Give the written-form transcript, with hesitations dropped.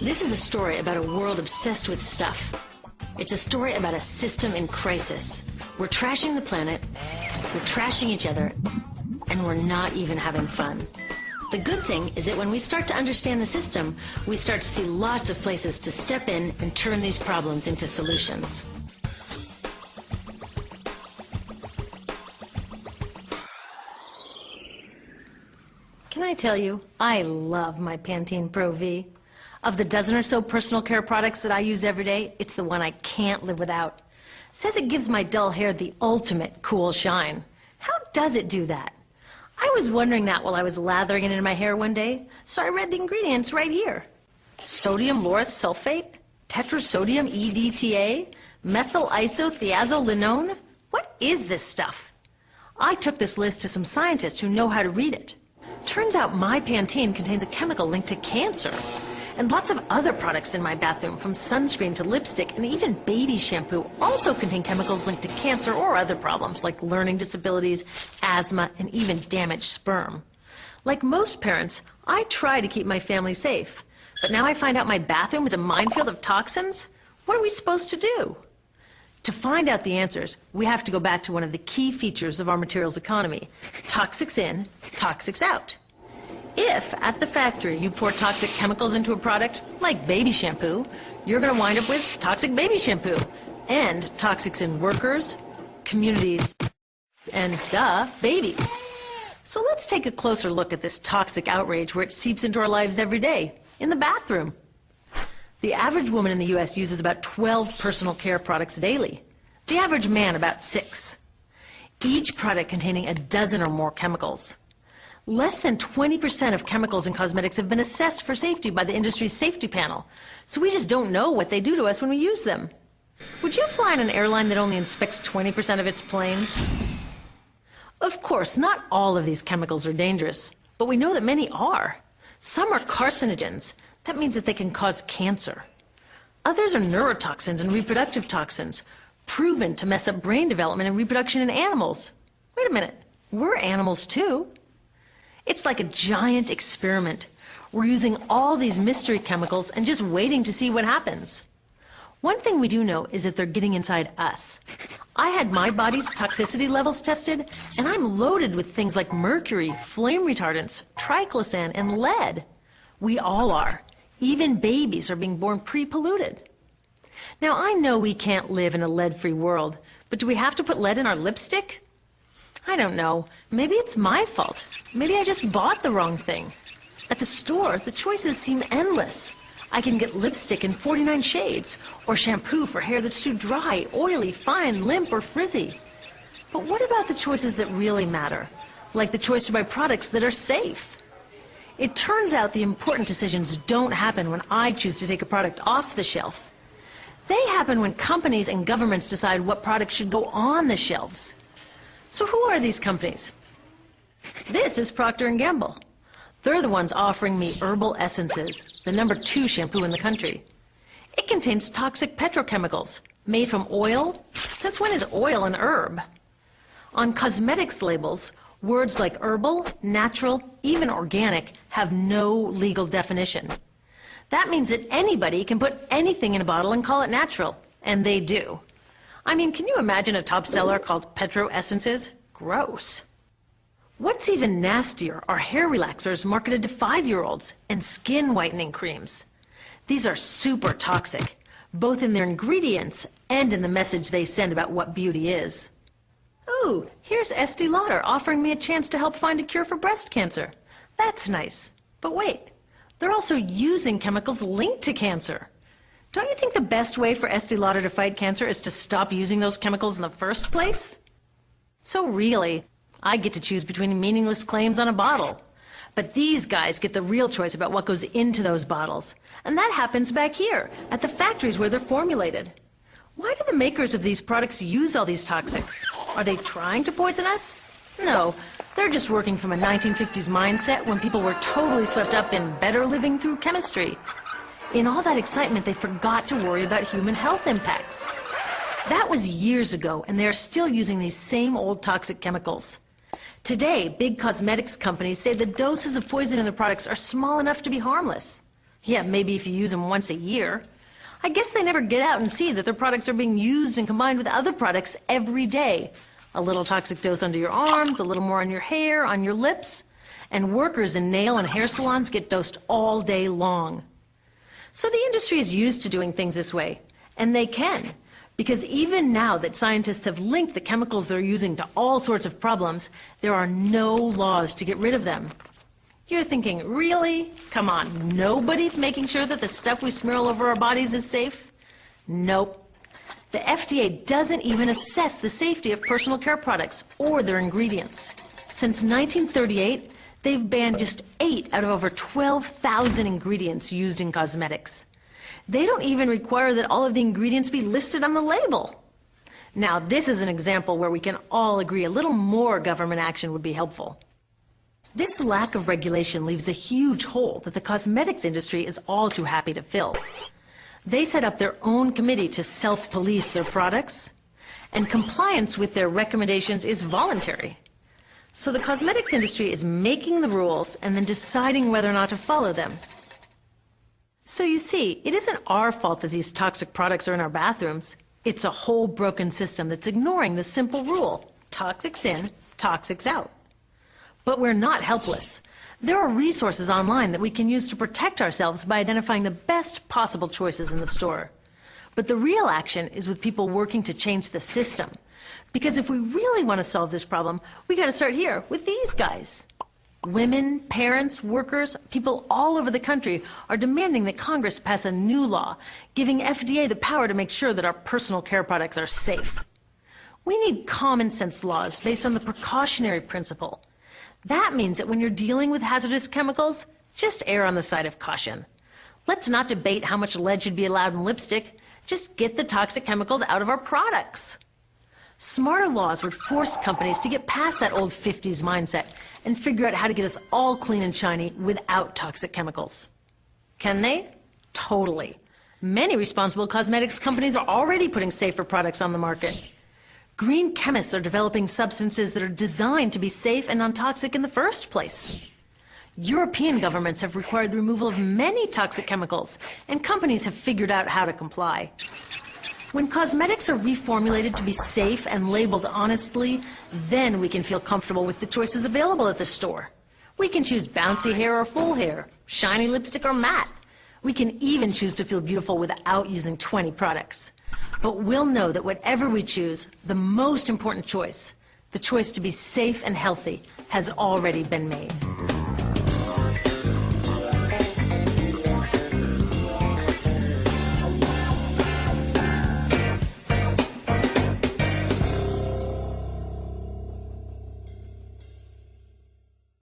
This is a story about a world obsessed with stuff. It's a story about a system in crisis. We're trashing the planet, we're trashing each other, and we're not even having fun. The good thing is that when we start to understand the system, we start to see lots of places to step in and turn these problems into solutions. Can I tell you, I love my Pantene Pro V. Of the dozen or so personal care products that I use every day, it's the one I can't live without. It says it gives my dull hair the ultimate cool shine. How does it do that? I was wondering that while I was lathering it in my hair one day, so I read the ingredients right here. Sodium lauryl sulfate, tetrasodium EDTA, methyl isothiazolinone. What is this stuff? I took this list to some scientists who know how to read it. Turns out my Pantene contains a chemical linked to cancer. And lots of other products in my bathroom, from sunscreen to lipstick and even baby shampoo, also contain chemicals linked to cancer or other problems like learning disabilities, asthma, and even damaged sperm. Like most parents, I try to keep my family safe. But now I find out my bathroom is a minefield of toxins? What are we supposed to do? To find out the answers, we have to go back to one of the key features of our materials economy: toxics in, toxics out. If, at the factory, you pour toxic chemicals into a product, like baby shampoo, you're going to wind up with toxic baby shampoo, and toxics in workers, communities, and, babies. So let's take a closer look at this toxic outrage where it seeps into our lives every day, in the bathroom. The average woman in the U.S. uses about 12 personal care products daily. The average man about 6. Each product containing a dozen or more chemicals. Less than 20% of chemicals in cosmetics have been assessed for safety by the industry's safety panel, so we just don't know what they do to us when we use them. Would you fly on an airline that only inspects 20% of its planes? Of course, not all of these chemicals are dangerous, but we know that many are. Some are carcinogens. That means that they can cause cancer. Others are neurotoxins and reproductive toxins, proven to mess up brain development and reproduction in animals. Wait a minute, we're animals too. It's like a giant experiment. We're using all these mystery chemicals and just waiting to see what happens. One thing we do know is that they're getting inside us. I had my body's toxicity levels tested, and I'm loaded with things like mercury, flame retardants, triclosan, and lead. We all are. Even babies are being born pre-polluted. Now, I know we can't live in a lead-free world, but do we have to put lead in our lipstick? I don't know. Maybe it's my fault. Maybe I just bought the wrong thing. At the store, the choices seem endless. I can get lipstick in 49 shades, or shampoo for hair that's too dry, oily, fine, limp, or frizzy. But what about the choices that really matter? Like the choice to buy products that are safe? It turns out the important decisions don't happen when I choose to take a product off the shelf. They happen when companies and governments decide what products should go on the shelves. So who are these companies? This is Procter & Gamble. They're the ones offering me Herbal Essences, the #2 shampoo in the country. It contains toxic petrochemicals made from oil. Since when is oil an herb? On cosmetics labels, words like herbal, natural, even organic have no legal definition. That means that anybody can put anything in a bottle and call it natural, and they do. I mean, can you imagine a top seller called Petro Essences? Gross. What's even nastier are hair relaxers marketed to 5-year-olds and skin whitening creams. These are super toxic, both in their ingredients and in the message they send about what beauty is. Ooh, here's Estee Lauder offering me a chance to help find a cure for breast cancer. That's nice. But wait, they're also using chemicals linked to cancer. Don't you think the best way for Estee Lauder to fight cancer is to stop using those chemicals in the first place? So really, I get to choose between meaningless claims on a bottle. But these guys get the real choice about what goes into those bottles. And that happens back here, at the factories where they're formulated. Why do the makers of these products use all these toxics? Are they trying to poison us? No, they're just working from a 1950s mindset when people were totally swept up in better living through chemistry. In all that excitement, they forgot to worry about human health impacts. That was years ago, and they're still using these same old toxic chemicals. Today, big cosmetics companies say the doses of poison in their products are small enough to be harmless. Yeah, maybe if you use them once a year. I guess they never get out and see that their products are being used and combined with other products every day. A little toxic dose under your arms, a little more on your hair, on your lips. And workers in nail and hair salons get dosed all day long. So the industry is used to doing things this way, and they can, because even now that scientists have linked the chemicals they're using to all sorts of problems, there are no laws to get rid of them. You're thinking, really? Come on, nobody's making sure that the stuff we smear all over our bodies is safe? Nope. The FDA doesn't even assess the safety of personal care products or their ingredients. Since 1938, they've banned just 8 out of over 12,000 ingredients used in cosmetics. They don't even require that all of the ingredients be listed on the label. Now, this is an example where we can all agree a little more government action would be helpful. This lack of regulation leaves a huge hole that the cosmetics industry is all too happy to fill. They set up their own committee to self-police their products, and compliance with their recommendations is voluntary. So the cosmetics industry is making the rules and then deciding whether or not to follow them. So you see, it isn't our fault that these toxic products are in our bathrooms. It's a whole broken system that's ignoring the simple rule: toxics in, toxics out. But we're not helpless. There are resources online that we can use to protect ourselves by identifying the best possible choices in the store. But the real action is with people working to change the system. Because if we really want to solve this problem, we got to start here with these guys. Women, parents, workers, people all over the country are demanding that Congress pass a new law, giving FDA the power to make sure that our personal care products are safe. We need common sense laws based on the precautionary principle. That means that when you're dealing with hazardous chemicals, just err on the side of caution. Let's not debate how much lead should be allowed in lipstick. Just get the toxic chemicals out of our products. Smarter laws would force companies to get past that old 50s mindset and figure out how to get us all clean and shiny without toxic chemicals. Can they? Totally. Many responsible cosmetics companies are already putting safer products on the market. Green chemists are developing substances that are designed to be safe and non-toxic in the first place. European governments have required the removal of many toxic chemicals, and companies have figured out how to comply. When cosmetics are reformulated to be safe and labeled honestly, then we can feel comfortable with the choices available at the store. We can choose bouncy hair or full hair, shiny lipstick or matte. We can even choose to feel beautiful without using 20 products. But we'll know that whatever we choose, the most important choice, the choice to be safe and healthy, has already been made.